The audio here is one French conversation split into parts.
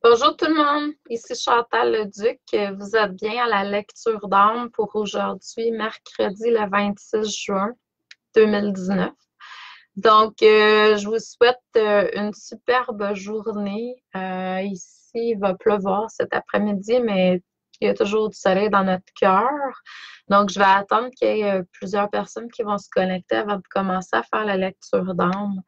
Bonjour tout le monde, ici Chantal Leduc. Vous êtes bien à la lecture d'âme pour aujourd'hui, mercredi le 26 juin 2019. Donc, je vous souhaite une superbe journée. Ici, il va pleuvoir cet après-midi, mais il y a toujours du soleil dans notre cœur. Donc, je vais attendre qu'il y ait plusieurs personnes qui vont se connecter avant de commencer à faire la lecture d'âme.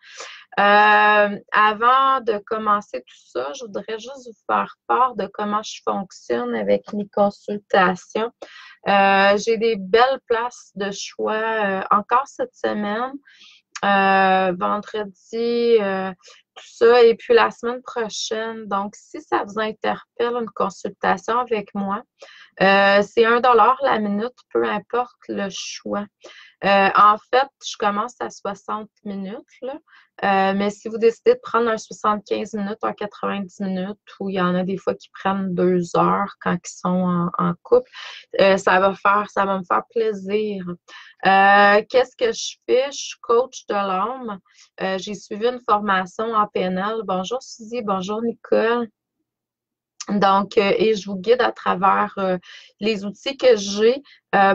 Avant de commencer tout ça, je voudrais juste vous faire part de comment je fonctionne avec mes consultations. J'ai des belles places de choix encore cette semaine. Vendredi, tout ça. Et puis la semaine prochaine. Donc, si ça vous interpelle, une consultation avec moi, c'est 1 dollar la minute, peu importe le choix. En fait, je commence à 60 minutes, là. Mais si vous décidez de prendre un 75 minutes, un 90 minutes, ou il y en a des fois qui prennent 2 heures quand ils sont en couple, ça va me faire plaisir. Qu'est-ce que je fais? Je suis coach de l'âme. J'ai suivi une formation en PNL. Bonjour Suzy, bonjour Nicole. Donc, et je vous guide à travers les outils que j'ai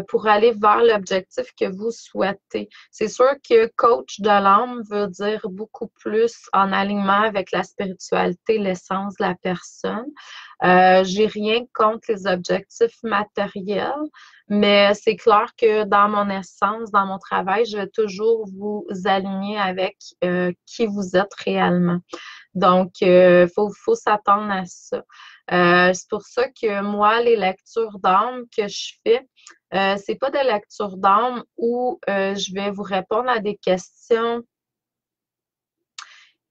pour aller vers l'objectif que vous souhaitez. C'est sûr que coach de l'âme veut dire beaucoup plus en alignement avec la spiritualité, l'essence de la personne. J'ai rien contre les objectifs matériels, mais c'est clair que dans mon essence, dans mon travail, je vais toujours vous aligner avec qui vous êtes réellement. Donc, faut s'attendre à ça. C'est pour ça que moi, les lectures d'âme que je fais, c'est pas des lectures d'âme où je vais vous répondre à des questions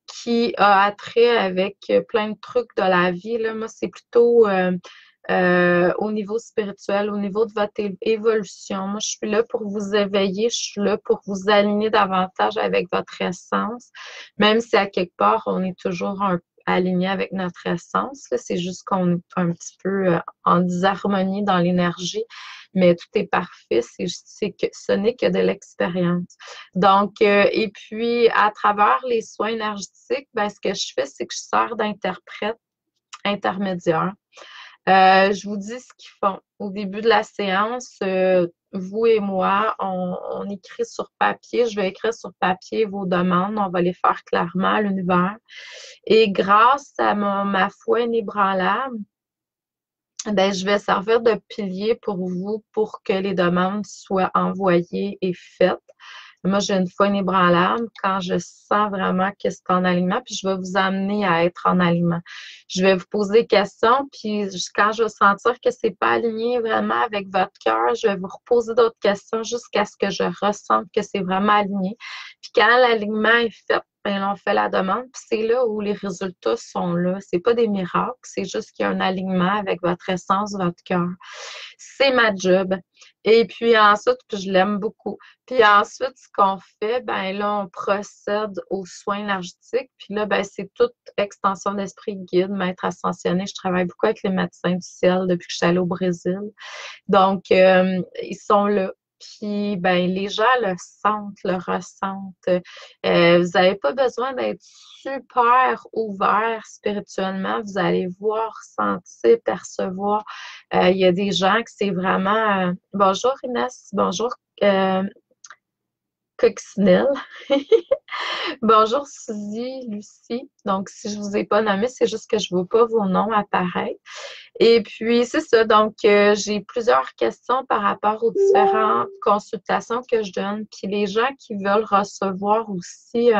qui a attrait avec plein de trucs de la vie. Là. Moi, c'est plutôt au niveau spirituel, au niveau de votre évolution. Moi, je suis là pour vous éveiller, je suis là pour vous aligner davantage avec votre essence, même si à quelque part, on est toujours aligné avec notre essence. C'est juste qu'on est un petit peu en disharmonie dans l'énergie, mais tout est parfait. C'est que ce n'est que de l'expérience. Donc, et puis, à travers les soins énergétiques, ben, ce que je fais, c'est que je sers d'interprète intermédiaire. Je vous dis ce qu'ils font. Au début de la séance, vous et moi, on écrit sur papier. Je vais écrire sur papier vos demandes. On va les faire clairement à l'univers. Et grâce à ma foi inébranlable, ben, je vais servir de pilier pour vous pour que les demandes soient envoyées et faites. Moi, j'ai une foi inébranlable quand je sens vraiment que c'est en alignement, puis je vais vous amener à être en alignement. Je vais vous poser des questions, puis quand je vais sentir que c'est pas aligné vraiment avec votre cœur, je vais vous reposer d'autres questions jusqu'à ce que je ressente que c'est vraiment aligné. Puis quand l'alignement est fait, ben, là, on fait la demande, puis c'est là où les résultats sont là. C'est pas des miracles, c'est juste qu'il y a un alignement avec votre essence, votre cœur. C'est ma job. Et puis ensuite, puis je l'aime beaucoup. Puis ensuite, ce qu'on fait, ben là, on procède aux soins énergétiques. Puis là, ben c'est toute extension d'esprit guide, maître ascensionné. Je travaille beaucoup avec les médecins du ciel depuis que je suis allée au Brésil. Donc, ils sont là. Puis, ben, les gens le sentent, le ressentent. Vous n'avez pas besoin d'être super ouvert spirituellement. Vous allez voir, sentir, percevoir. Il y a des gens que c'est vraiment... bonjour Inès, bonjour euh, Coccinelle. Bonjour Suzy, Lucie. Donc, si je vous ai pas nommé, c'est juste que je ne vois pas vos noms apparaître. Et puis, c'est ça. Donc, j'ai plusieurs questions par rapport aux différentes consultations que je donne. Puis, les gens qui veulent recevoir aussi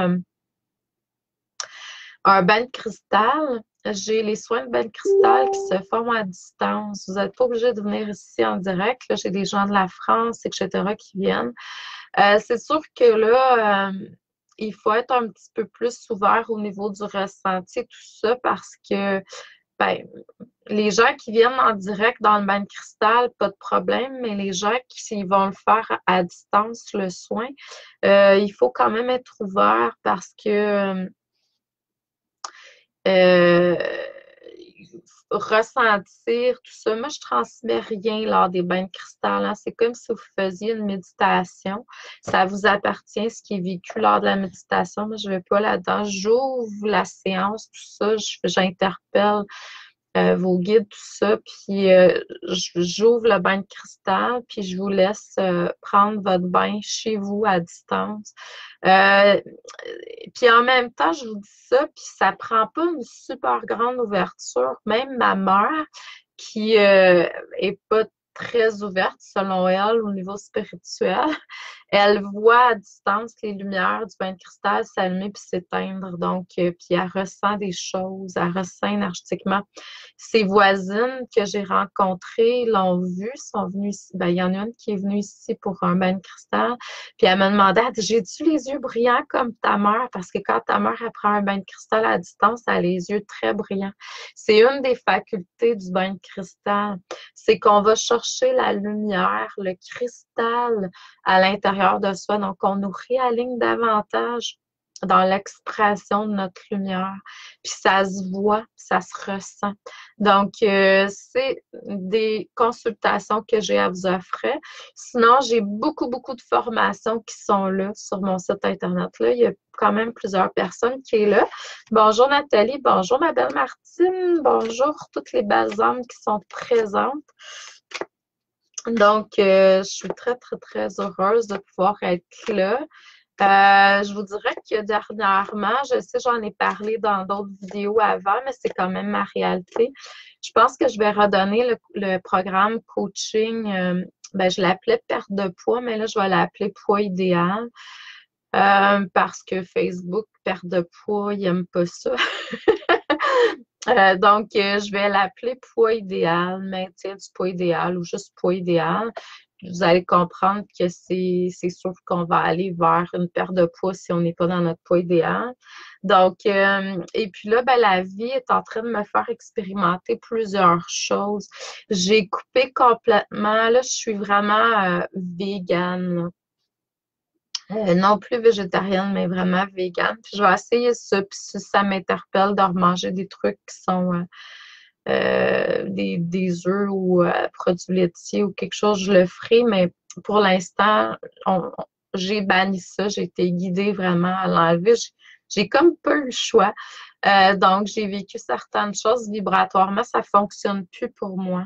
un bain de cristal, j'ai les soins de bain de cristal qui se font à distance. Vous n'êtes pas obligé de venir ici en direct. Là, j'ai des gens de la France, etc., qui viennent. C'est sûr que là, il faut être un petit peu plus ouvert au niveau du ressenti, tout ça, parce que ben, les gens qui viennent en direct dans le bain de cristal, pas de problème, mais les gens qui vont le faire à distance, le soin, il faut quand même être ouvert parce que euh, ressentir tout ça. Moi, je transmets rien lors des bains de cristal, hein. C'est comme si vous faisiez une méditation. Ça vous appartient, ce qui est vécu lors de la méditation. Moi, je ne vais pas là-dedans. J'ouvre la séance, tout ça. J'interpelle vos guides, tout ça, puis j'ouvre le bain de cristal, puis je vous laisse prendre votre bain chez vous à distance. Euh, Puis en même temps, je vous dis ça, puis ça prend pas une super grande ouverture. Même ma mère, qui est pas très ouverte selon elle au niveau spirituel, elle voit à distance les lumières du bain de cristal s'allumer puis s'éteindre. Donc, puis elle ressent des choses, elle ressent énergétiquement. Ses voisines que j'ai rencontrées l'ont vu, sont venues ici. Ben, il y en a une qui est venue ici pour un bain de cristal. Puis elle m'a demandé, elle dit, j'ai-tu les yeux brillants comme ta mère? Parce que quand ta mère elle prend un bain de cristal à distance, elle a les yeux très brillants. C'est une des facultés du bain de cristal. C'est qu'on va chercher la lumière, le cristal à l'intérieur de soi. Donc, on nous réaligne davantage dans l'expression de notre lumière. Puis ça se voit, ça se ressent. Donc, c'est des consultations que j'ai à vous offrir. Sinon, j'ai beaucoup, beaucoup de formations qui sont là sur mon site Internet. Là, il y a quand même plusieurs personnes qui sont là. Bonjour Nathalie, bonjour ma belle Martine, bonjour toutes les belles âmes qui sont présentes. Donc, je suis très, très, très heureuse de pouvoir être là. Je vous dirais que dernièrement, je sais, j'en ai parlé dans d'autres vidéos avant, mais c'est quand même ma réalité. Je pense que je vais redonner le programme coaching. Ben, je l'appelais perte de poids, mais là, je vais l'appeler poids idéal. Parce que Facebook, perte de poids, il n'aime pas ça. Donc, je vais l'appeler poids idéal, maintien du poids idéal ou juste poids idéal. Vous allez comprendre que c'est sûr qu'on va aller vers une perte de poids si on n'est pas dans notre poids idéal. Donc, et puis là, ben, la vie est en train de me faire expérimenter plusieurs choses. J'ai coupé complètement, là, je suis vraiment végane. Non plus végétarienne, mais vraiment végane. Puis je vais essayer ça. Puis si ça m'interpelle de remanger des trucs qui sont des œufs ou produits laitiers ou quelque chose, je le ferai. Mais pour l'instant, j'ai banni ça. J'ai été guidée vraiment à l'enlever. J'ai comme peu le choix. Donc, j'ai vécu certaines choses vibratoirement. Ça fonctionne plus pour moi.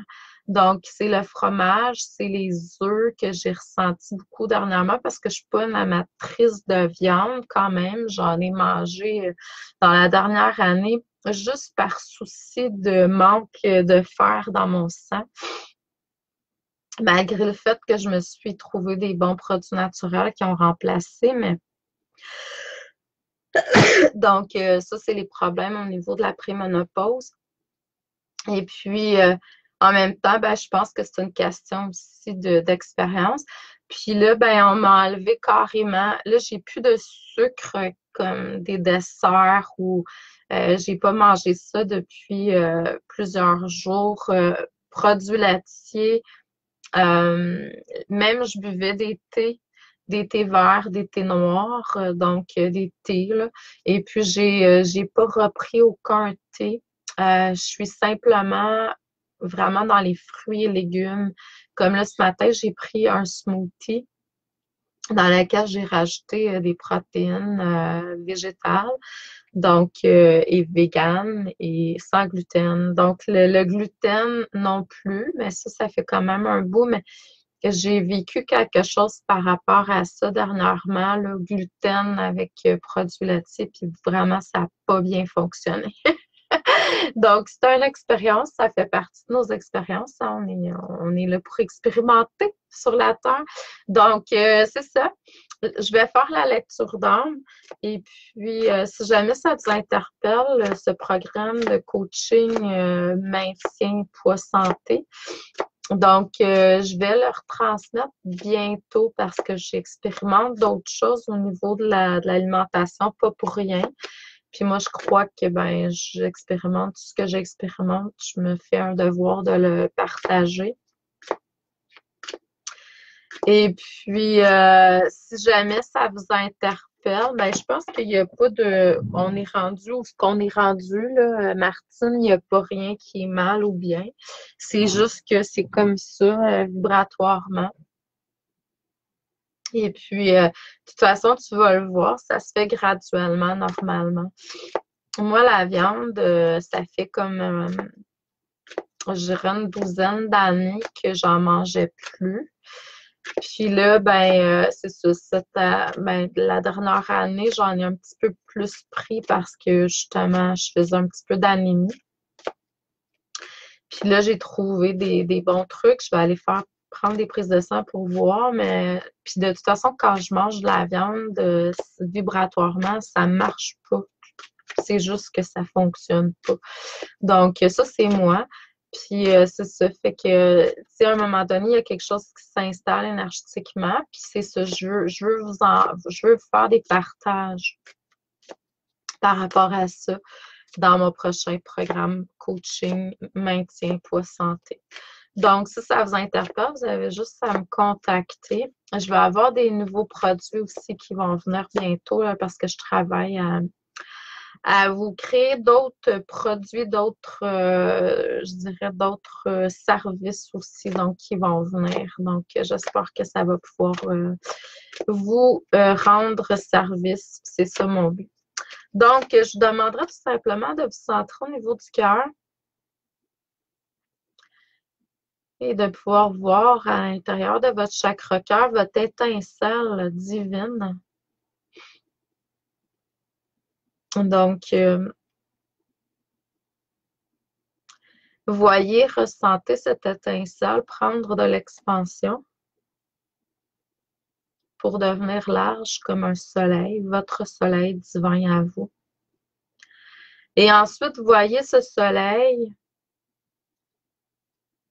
Donc, c'est le fromage, c'est les œufs que j'ai ressenti beaucoup dernièrement parce que je suis pas une amatrice de viande quand même. J'en ai mangé dans la dernière année juste par souci de manque de fer dans mon sang. Malgré le fait que je me suis trouvé des bons produits naturels qui ont remplacé, mais donc ça, c'est les problèmes au niveau de la préménopause. Et puis, en même temps, ben, je pense que c'est une question aussi d'expérience. Puis là, ben, on m'a enlevé carrément. Là, j'ai plus de sucre comme des desserts ou j'ai pas mangé ça depuis plusieurs jours. Produits laitiers. Euh, Même, je buvais des thés verts, des thés noirs, donc des thés, là. Et puis, j'ai pas repris aucun thé. Je suis simplement vraiment dans les fruits et légumes. Comme là, ce matin, j'ai pris un smoothie dans lequel j'ai rajouté des protéines végétales, donc et vegan et sans gluten. Donc, le gluten non plus, mais ça fait quand même un bout, mais j'ai vécu quelque chose par rapport à ça dernièrement, le gluten avec produits laitiers, puis vraiment, ça n'a pas bien fonctionné. Donc, c'est une expérience, ça fait partie de nos expériences, hein. On est là pour expérimenter sur la Terre. Donc, c'est ça. Je vais faire la lecture d'âme et puis, si jamais ça vous interpelle, ce programme de coaching maintien poids santé, donc, je vais le retransmettre bientôt parce que j'expérimente d'autres choses au niveau de l'alimentation, pas pour rien. Puis moi, je crois que ben, j'expérimente tout ce que j'expérimente. Je me fais un devoir de le partager. Et puis, si jamais ça vous interpelle, m'interpelle, ben, je pense qu'il n'y a pas de. On est rendu où ce qu'on est rendu, là, Martine, il n'y a pas rien qui est mal ou bien. C'est juste que c'est comme ça, vibratoirement. Et puis, de toute façon, tu vas le voir, ça se fait graduellement, normalement. Moi, la viande, ça fait comme, je dirais, une douzaine d'années que j'en mangeais plus. Puis là, ben, c'est ça, ben, la dernière année, j'en ai un petit peu plus pris parce que justement, je faisais un petit peu d'anémie. Puis là, j'ai trouvé des bons trucs. Je vais aller prendre des prises de sang pour voir, mais puis de toute façon, quand je mange de la viande, vibratoirement, ça marche pas. C'est juste que ça fonctionne pas. Donc, ça, c'est moi. Puis, c'est ça. Fait que, tu sais, à un moment donné, il y a quelque chose qui s'installe énergétiquement. Puis, c'est ça. Je veux faire des partages par rapport à ça dans mon prochain programme coaching maintien poids santé. Donc, si ça vous interpelle, vous avez juste à me contacter. Je vais avoir des nouveaux produits aussi qui vont venir bientôt là, parce que je travaille à vous créer d'autres produits, je dirais d'autres services aussi, donc qui vont venir. Donc, j'espère que ça va pouvoir vous rendre service. C'est ça mon but. Donc, je vous demanderai tout simplement de vous centrer au niveau du cœur et de pouvoir voir à l'intérieur de votre chakra-cœur votre étincelle divine. Donc, voyez, ressentez cette étincelle prendre de l'expansion pour devenir large comme un soleil, votre soleil divin à vous. Et ensuite, voyez ce soleil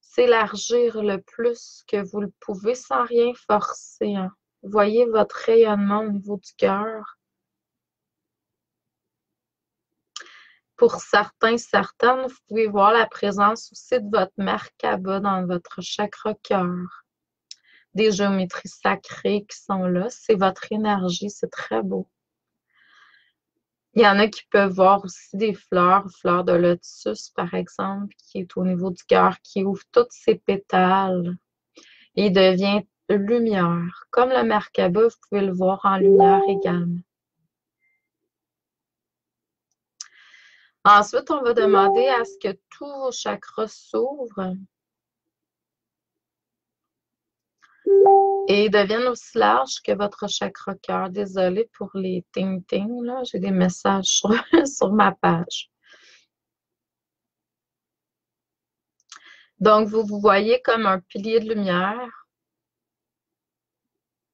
s'élargir le plus que vous le pouvez sans rien forcer. Hein. Voyez votre rayonnement au niveau du cœur. Pour certains, certaines, vous pouvez voir la présence aussi de votre Merkaba dans votre chakra-cœur. Des géométries sacrées qui sont là. C'est votre énergie, c'est très beau. Il y en a qui peuvent voir aussi des fleurs de lotus, par exemple, qui est au niveau du cœur, qui ouvre tous ses pétales et devient lumière. Comme le Merkaba, vous pouvez le voir en lumière également. Ensuite, on va demander à ce que tous vos chakras s'ouvrent et deviennent aussi larges que votre chakra-cœur. Désolée pour les ting-ting, là. J'ai des messages sur ma page. Donc, vous vous voyez comme un pilier de lumière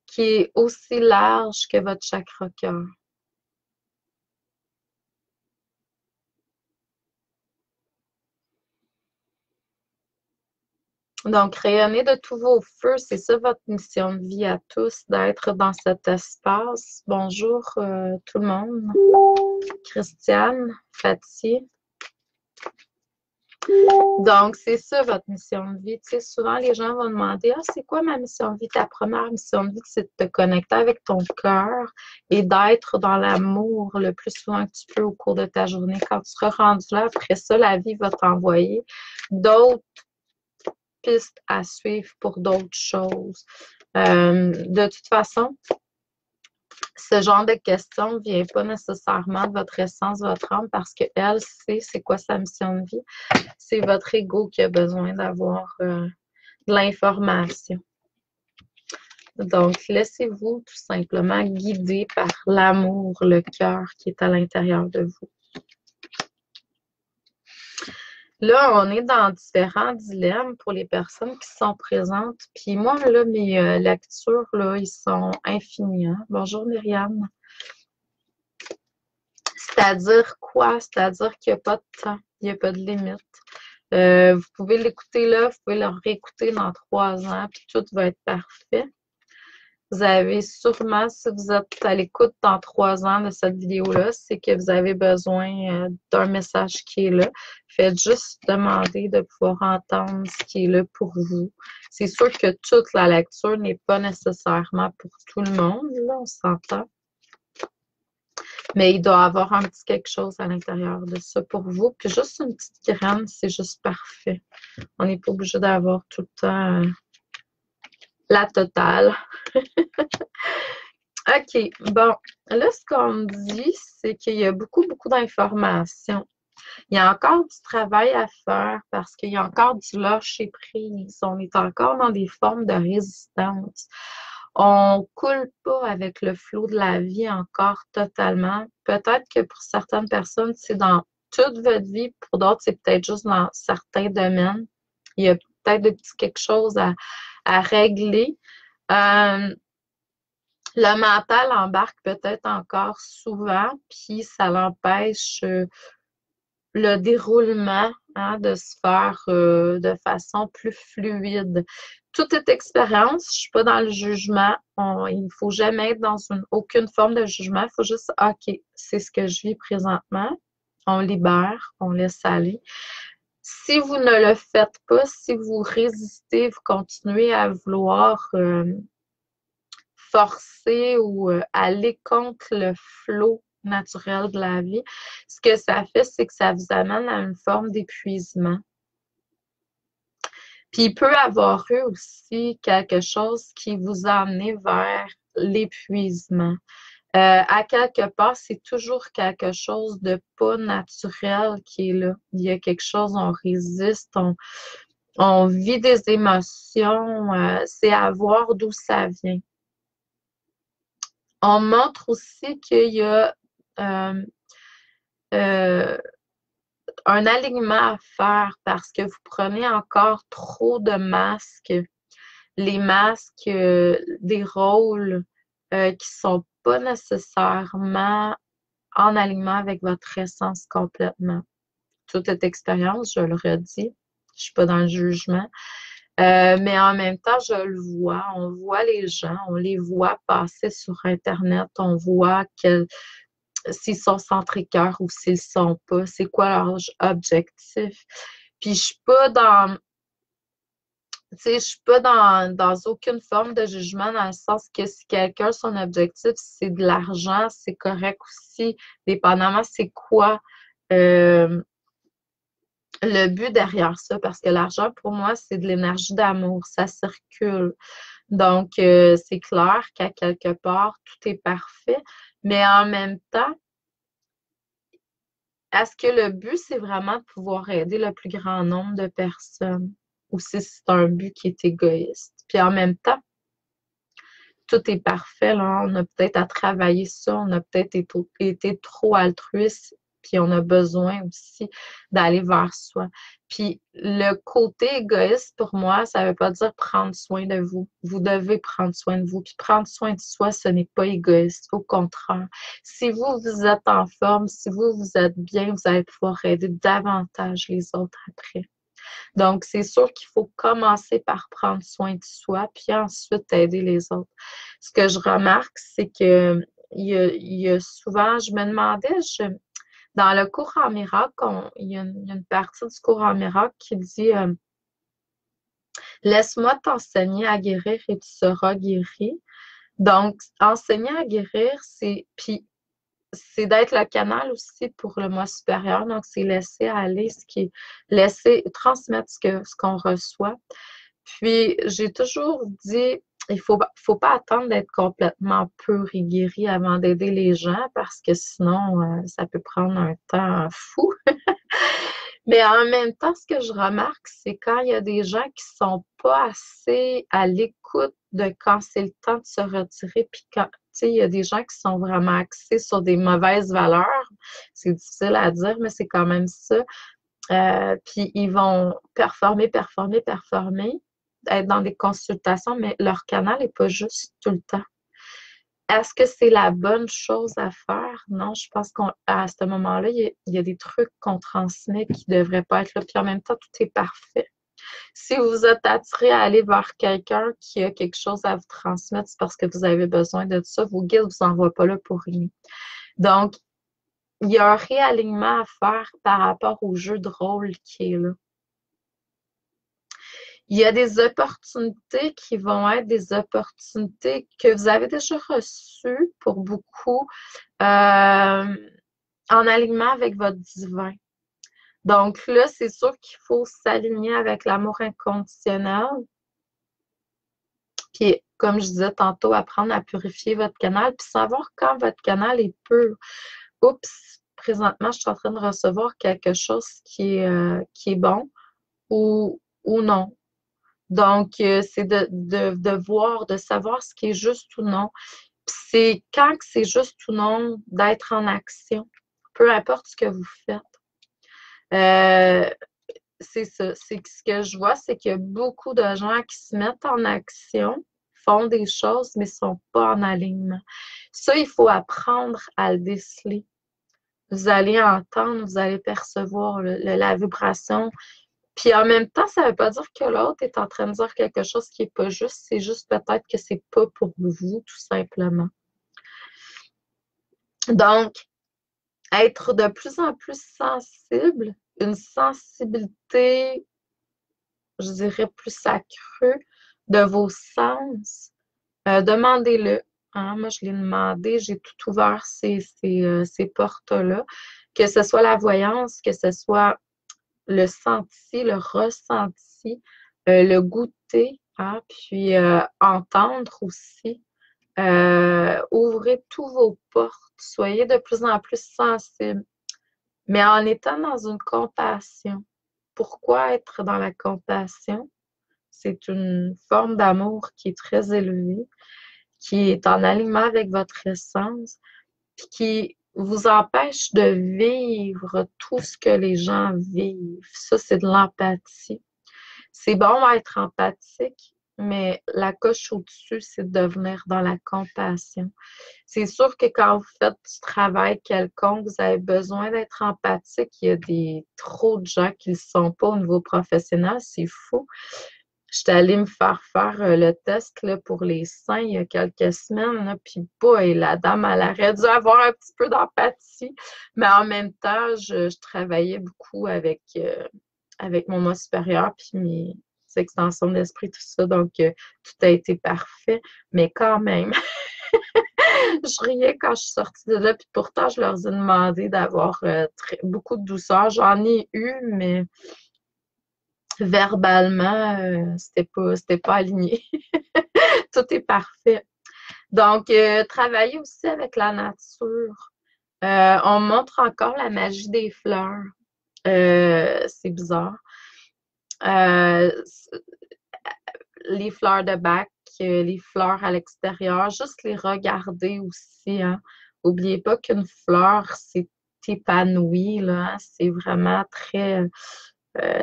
qui est aussi large que votre chakra-cœur. Donc, rayonnez de tous vos feux, c'est ça votre mission de vie à tous, d'être dans cet espace. Bonjour tout le monde. Christiane, Fatih. Donc, c'est ça votre mission de vie. Tu sais, souvent, les gens vont demander, ah, c'est quoi ma mission de vie? Ta première mission de vie, c'est de te connecter avec ton cœur et d'être dans l'amour le plus souvent que tu peux au cours de ta journée. Quand tu seras rendu là, après ça, la vie va t'envoyer d'autres pistes à suivre pour d'autres choses. De toute façon, ce genre de questions ne vient pas nécessairement de votre essence, votre âme, parce qu'elle sait c'est quoi sa mission de vie. C'est votre ego qui a besoin d'avoir de l'information. Donc, laissez-vous tout simplement guider par l'amour, le cœur qui est à l'intérieur de vous. Là, on est dans différents dilemmes pour les personnes qui sont présentes. Puis moi, là, mes lectures, là, ils sont infinis. Hein? Bonjour, Myriam. C'est-à-dire quoi? C'est-à-dire qu'il n'y a pas de temps, il n'y a pas de limite. Vous pouvez l'écouter là, vous pouvez le réécouter dans 3 ans, puis tout va être parfait. Vous avez sûrement, si vous êtes à l'écoute dans 3 ans de cette vidéo-là, c'est que vous avez besoin d'un message qui est là. Faites juste demander de pouvoir entendre ce qui est là pour vous. C'est sûr que toute la lecture n'est pas nécessairement pour tout le monde, là, on s'entend. Mais il doit y avoir un petit quelque chose à l'intérieur de ça pour vous. Puis juste une petite graine, c'est juste parfait. On n'est pas obligé d'avoir tout le temps la totale. OK, bon. Là, ce qu'on me dit, c'est qu'il y a beaucoup, beaucoup d'informations. Il y a encore du travail à faire parce qu'il y a encore du lâcher prise. On est encore dans des formes de résistance. On coule pas avec le flot de la vie encore totalement. Peut-être que pour certaines personnes, c'est dans toute votre vie. Pour d'autres, c'est peut-être juste dans certains domaines. Il y a peut-être des petits quelque chose à régler. Euh, le mental embarque peut-être encore souvent, puis ça l'empêche le déroulement de se faire de façon plus fluide. Tout est expérience, je ne suis pas dans le jugement. Il ne faut jamais être dans aucune forme de jugement. Il faut juste, OK, c'est ce que je vis présentement. On libère, on laisse aller. Si vous ne le faites pas, si vous résistez, vous continuez à vouloir forcer ou aller contre le flot naturel de la vie, ce que ça fait, c'est que ça vous amène à une forme d'épuisement. Puis il peut avoir eu aussi quelque chose qui vous a amené vers l'épuisement. À quelque part, c'est toujours quelque chose de pas naturel qui est là. Il y a quelque chose, on résiste, on vit des émotions, c'est à voir d'où ça vient. On montre aussi qu'il y a euh, un alignement à faire parce que vous prenez encore trop de masques, les masques des rôles qui sont pas nécessairement en alignement avec votre essence complètement. Toute cette expérience, je le redis, je suis pas dans le jugement, mais en même temps, je le vois. On voit les gens, on les voit passer sur Internet, on voit s'ils sont centriqueurs ou s'ils ne sont pas, c'est quoi leur objectif. Puis je suis pas dans, tu sais, je suis pas dans aucune forme de jugement dans le sens que si quelqu'un, son objectif, c'est de l'argent, c'est correct aussi, dépendamment c'est quoi le but derrière ça, parce que l'argent, pour moi, c'est de l'énergie d'amour, ça circule. Donc, c'est clair qu'à quelque part, tout est parfait, mais en même temps, est-ce que le but, c'est vraiment de pouvoir aider le plus grand nombre de personnes ou si c'est un but qui est égoïste? Puis en même temps, tout est parfait, là. On a peut-être à travailler ça, on a peut-être été trop altruiste, puis on a besoin aussi d'aller vers soi. Puis le côté égoïste, pour moi, ça ne veut pas dire prendre soin de vous. Vous devez prendre soin de vous. Puis prendre soin de soi, ce n'est pas égoïste. Au contraire. Si vous, vous êtes en forme, si vous, vous êtes bien, vous allez pouvoir aider davantage les autres après. Donc, c'est sûr qu'il faut commencer par prendre soin de soi, puis ensuite aider les autres. Ce que je remarque, c'est que il y a souvent, je me demandais, dans le cours en miracle, il y a une partie du cours en miracle qui dit laisse-moi t'enseigner à guérir et tu seras guéri. Donc, enseigner à guérir, c'est d'être le canal aussi pour le moi supérieur. Donc, c'est laisser aller laisser transmettre ce qu'on reçoit. Puis, j'ai toujours dit, il faut pas attendre d'être complètement pur et guéri avant d'aider les gens parce que sinon, ça peut prendre un temps fou. Mais en même temps, ce que je remarque, c'est quand il y a des gens qui sont pas assez à l'écoute de quand c'est le temps de se retirer, puis quand, tu sais, il y a des gens qui sont vraiment axés sur des mauvaises valeurs. C'est difficile à dire, mais c'est quand même ça. Puis ils vont performer, performer, performer, être dans des consultations, mais leur canal n'est pas juste tout le temps. Est-ce que c'est la bonne chose à faire? Non, je pense qu'à ce moment-là, il y a des trucs qu'on transmet qui ne devraient pas être là. Puis en même temps, tout est parfait. Si vous êtes attiré à aller vers quelqu'un qui a quelque chose à vous transmettre, c'est parce que vous avez besoin de ça. Vos guides ne vous envoient pas là pour rien. Donc, il y a un réalignement à faire par rapport au jeu de rôle qui est là. Il y a des opportunités qui vont être des opportunités que vous avez déjà reçues pour beaucoup en alignement avec votre divin. Donc là, c'est sûr qu'il faut s'aligner avec l'amour inconditionnel. Puis, comme je disais tantôt, apprendre à purifier votre canal, puis savoir quand votre canal est pur. Oups, présentement, je suis en train de recevoir quelque chose qui est bon ou non. Donc, c'est de voir, de savoir ce qui est juste ou non. Puis c'est quand que c'est juste ou non d'être en action, peu importe ce que vous faites. Euh, c'est ça. C'est que ce que je vois, c'est qu'il y a beaucoup de gens qui se mettent en action, font des choses, mais ne sont pas en alignement. Ça, il faut apprendre à le déceler. Vous allez entendre, vous allez percevoir la vibration. Puis en même temps, ça ne veut pas dire que l'autre est en train de dire quelque chose qui n'est pas juste. C'est juste peut-être que c'est pas pour vous, tout simplement. Donc, être de plus en plus sensible, une sensibilité, je dirais, plus accrue de vos sens, demandez-le. Hein? Moi, je l'ai demandé, j'ai tout ouvert ces portes-là, que ce soit la voyance, que ce soit le senti, le ressenti, le goûter, hein? Puis entendre aussi. Ouvrez tous vos portes, soyez de plus en plus sensibles, mais en étant dans une compassion. Pourquoi être dans la compassion? C'est une forme d'amour qui est très élevée, qui est en alignement avec votre essence, puis qui vous empêche de vivre tout ce que les gens vivent. Ça, c'est de l'empathie. C'est bon d'être empathique, mais la coche au-dessus, c'est de devenir dans la compassion. C'est sûr que quand vous faites du travail quelconque, vous avez besoin d'être empathique. Il y a trop de gens qui ne le sont pas au niveau professionnel, c'est fou. J'étais allée me faire le test là, pour les seins il y a quelques semaines, là, puis boy, la dame, elle aurait dû avoir un petit peu d'empathie, mais en même temps, je travaillais beaucoup avec mon moi supérieur, puis mes extensions d'esprit, tout ça, donc tout a été parfait, mais quand même, je riais quand je suis sortie de là, puis pourtant, je leur ai demandé d'avoir beaucoup de douceur. J'en ai eu, mais verbalement, c'était pas aligné. Tout est parfait. Donc, travailler aussi avec la nature. On montre encore la magie des fleurs. C'est bizarre. Euh, les fleurs de bac, les fleurs à l'extérieur, juste les regarder aussi. Hein. N'oubliez pas qu'une fleur, c'est épanoui, là, hein. C'est vraiment très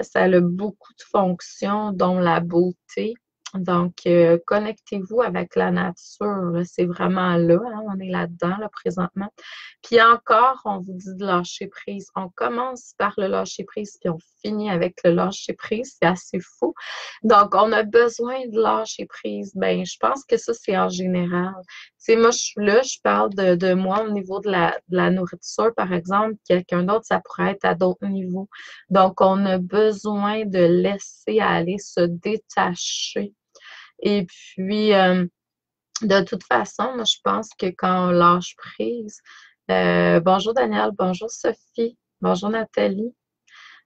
ça a beaucoup de fonctions, dont la beauté. Donc, connectez-vous avec la nature. Là. C'est vraiment là, hein, on est là-dedans, là, présentement. Puis encore, on vous dit de lâcher prise. On commence par le lâcher prise, puis on finit avec le lâcher prise. C'est assez fou. Donc, on a besoin de lâcher prise. Ben, je pense que ça, c'est en général. Tu sais, moi, je suis là, je parle de moi au niveau de la nourriture, par exemple. Quelqu'un d'autre, ça pourrait être à d'autres niveaux. Donc, on a besoin de laisser aller, se détacher. Et puis, de toute façon, moi, je pense que quand on lâche prise, bonjour Daniel, bonjour Sophie, bonjour Nathalie.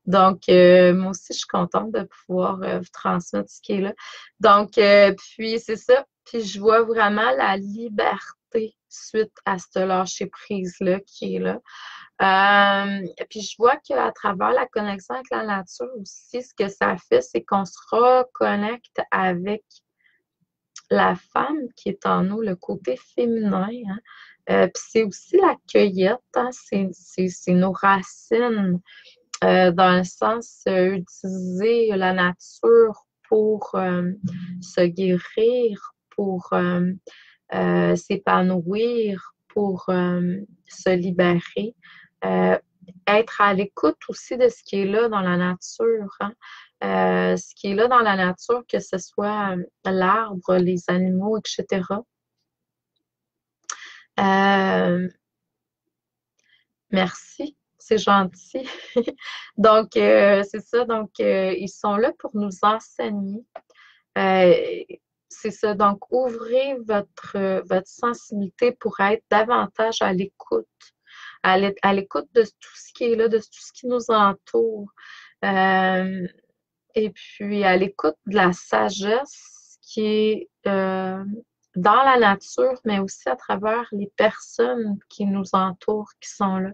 Donc, moi aussi, je suis contente de pouvoir vous transmettre ce qui est là. Donc, puis c'est ça. Puis je vois vraiment la liberté suite à ce lâcher-prise-là qui est là. Puis je vois qu'à travers la connexion avec la nature aussi, ce que ça fait, c'est qu'on se reconnecte avec la femme qui est en nous, le côté féminin. Hein. Puis c'est aussi la cueillette, hein. C'est nos racines, dans le sens utiliser la nature pour se guérir, pour s'épanouir, pour se libérer. Être à l'écoute aussi de ce qui est là dans la nature. Hein. Ce qui est là dans la nature, que ce soit l'arbre, les animaux, etc. Merci. c'est gentil. Donc, c'est ça. Donc, ils sont là pour nous enseigner. Euh, c'est ça. Donc, ouvrez votre sensibilité pour être davantage à l'écoute, à l'écoute de tout ce qui est là, de tout ce qui nous entoure. Euh, et puis, à l'écoute de la sagesse qui est dans la nature, mais aussi à travers les personnes qui nous entourent, qui sont là.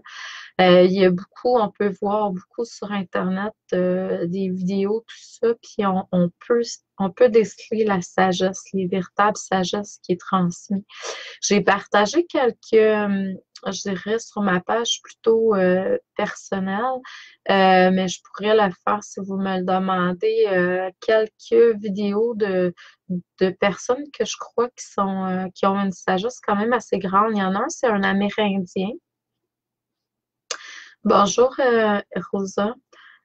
Il y a beaucoup, on peut voir beaucoup sur Internet des vidéos, tout ça, puis on peut déceler la sagesse, les véritables sagesses qui est transmise. J'ai partagé quelques, je dirais, sur ma page plutôt personnelle, mais je pourrais le faire si vous me le demandez, quelques vidéos de personnes que je crois qui ont une sagesse quand même assez grande. Il y en a un, c'est un Amérindien. Bonjour, Rosa.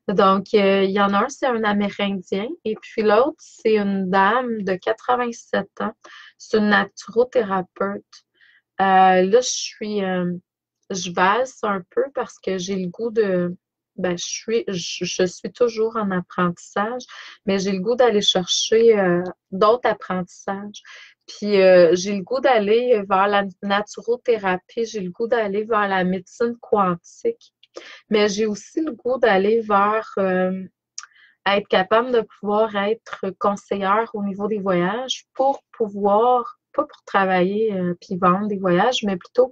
Donc, il y en a un, c'est un Amérindien, et puis l'autre, c'est une dame de 87 ans. C'est une naturothérapeute. Là, je valse un peu parce que j'ai le goût ben, je suis toujours en apprentissage, mais j'ai le goût d'aller chercher d'autres apprentissages. Puis, j'ai le goût d'aller vers la naturothérapie, j'ai le goût d'aller vers la médecine quantique. Mais j'ai aussi le goût d'aller vers être capable de pouvoir être conseillère au niveau des voyages pour pouvoir, pas pour travailler puis vendre des voyages, mais plutôt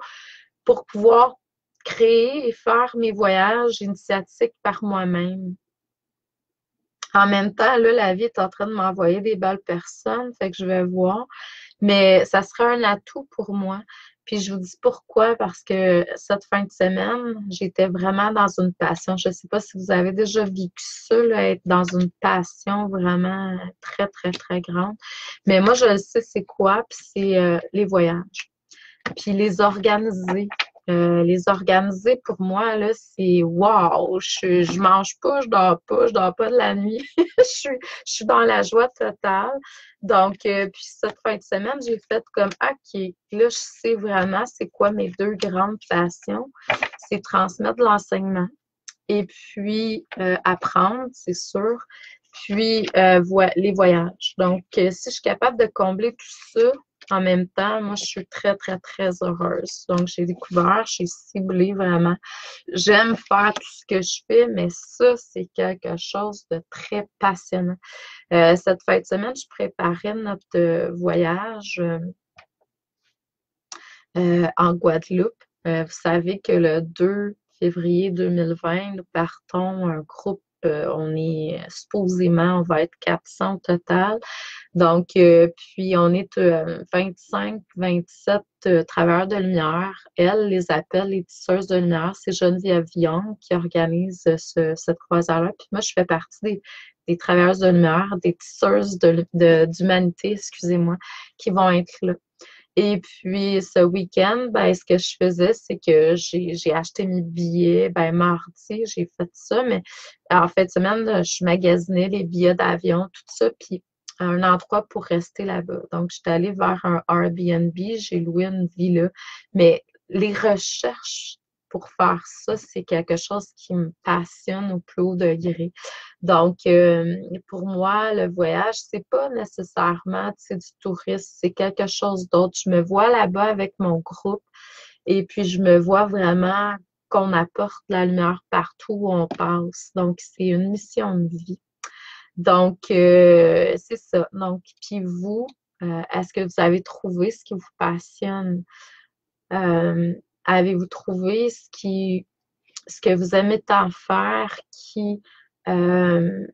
pour pouvoir créer et faire mes voyages initiatiques par moi-même. En même temps, là, la vie est en train de m'envoyer des belles personnes, fait que je vais voir. Mais ça sera un atout pour moi. Puis je vous dis pourquoi, parce que cette fin de semaine, j'étais vraiment dans une passion. Je ne sais pas si vous avez déjà vécu ça, là, être dans une passion vraiment très, très, très grande. Mais moi, je le sais c'est quoi, puis c'est les voyages. Puis les organiser pour moi, là, c'est wow! Je mange pas, je dors pas de la nuit. Je suis dans la joie totale. Donc, puis cette fin de semaine, j'ai fait comme OK, là, je sais vraiment c'est quoi mes deux grandes passions. C'est transmettre de l'enseignement et puis apprendre, c'est sûr. Puis les voyages. Donc, si je suis capable de combler tout ça, en même temps, moi, je suis très, très, très heureuse. Donc, j'ai découvert, j'ai ciblé vraiment. J'aime faire tout ce que je fais, mais ça, c'est quelque chose de très passionnant. Cette fin de semaine, je préparais notre voyage en Guadeloupe. Vous savez que le 2 février 2020, nous partons un groupe, on est supposément, on va être 400 au total. Donc, puis on est 25, 27 travailleurs de lumière. Elle les appelle les tisseuses de lumière. C'est Geneviève Young qui organise cette croisière-là. Puis moi, je fais partie des travailleuses de lumière, des tisseuses d'humanité, excusez-moi, qui vont être là. Et puis, ce week-end, ben, ce que je faisais, c'est que j'ai acheté mes billets. Ben, mardi, j'ai fait ça, mais en fin de semaine, là, je magasinais les billets d'avion, tout ça, puis un endroit pour rester là-bas. Donc, j'étais allée vers un Airbnb, j'ai loué une villa, mais les recherches pour faire ça, c'est quelque chose qui me passionne au plus haut degré. Donc, pour moi, le voyage, c'est pas nécessairement, tu sais, du tourisme, c'est quelque chose d'autre. Je me vois là-bas avec mon groupe et puis je me vois vraiment qu'on apporte la lumière partout où on passe. Donc, c'est une mission de vie. Donc, c'est ça. Donc, puis vous, est-ce que vous avez trouvé ce qui vous passionne? Euh, Avez-vous trouvé ce que vous aimez tant faire qui, euh,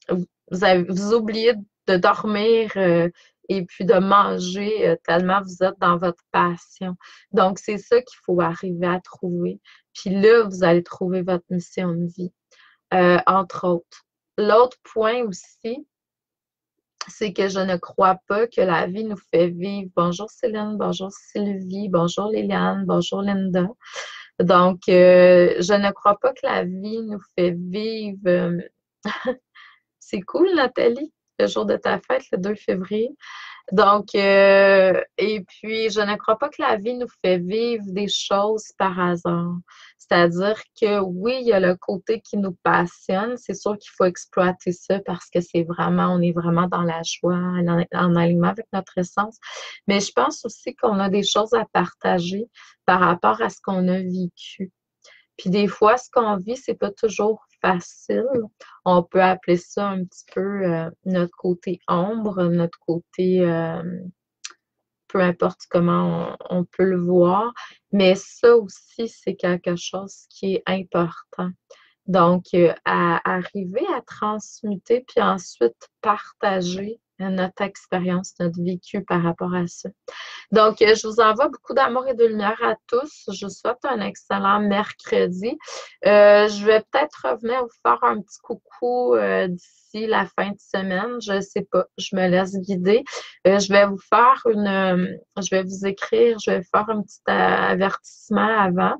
vous oubliez de dormir et puis de manger tellement vous êtes dans votre passion. Donc, c'est ça qu'il faut arriver à trouver. Puis là, vous allez trouver votre mission de vie, entre autres. L'autre point aussi, c'est que je ne crois pas que la vie nous fait vivre. Bonjour Céline, bonjour Sylvie, bonjour Liliane, bonjour Linda. Donc, je ne crois pas que la vie nous fait vivre. C'est cool, Nathalie, le jour de ta fête, le 2 février. Donc, et puis, je ne crois pas que la vie nous fait vivre des choses par hasard. C'est-à-dire que oui, il y a le côté qui nous passionne. C'est sûr qu'il faut exploiter ça parce que c'est vraiment, on est vraiment dans la joie, en alignement avec notre essence. Mais je pense aussi qu'on a des choses à partager par rapport à ce qu'on a vécu. Puis des fois, ce qu'on vit, c'est pas toujours facile. On peut appeler ça un petit peu notre côté ombre, notre côté peu importe comment on peut le voir, mais ça aussi, c'est quelque chose qui est important. Donc, à arriver à transmuter, puis ensuite partager notre expérience, notre vécu par rapport à ça. Donc, je vous envoie beaucoup d'amour et de lumière à tous. Je vous souhaite un excellent mercredi. Je vais peut-être revenir vous faire un petit coucou d'ici la fin de semaine. Je ne sais pas. Je me laisse guider. Je vais vous faire je vais vous écrire, je vais faire un petit avertissement avant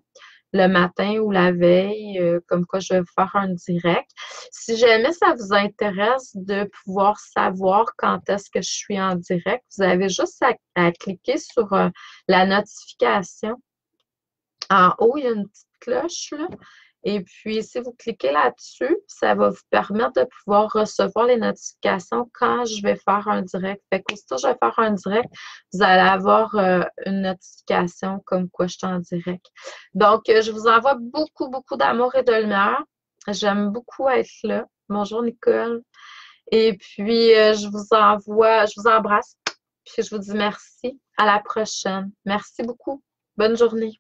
le matin ou la veille, comme quoi je vais vous faire un direct. Si jamais ça vous intéresse de pouvoir savoir quand est-ce que je suis en direct, vous avez juste à cliquer sur la notification. En haut, il y a une petite cloche, là. Et puis, si vous cliquez là-dessus, ça va vous permettre de pouvoir recevoir les notifications quand je vais faire un direct. Fait qu'aussitôt je vais faire un direct, vous allez avoir une notification comme quoi je suis en direct. Donc, je vous envoie beaucoup, beaucoup d'amour et de lumière. J'aime beaucoup être là. Bonjour, Nicole. Et puis, je vous embrasse. Puis, je vous dis merci. À la prochaine. Merci beaucoup. Bonne journée.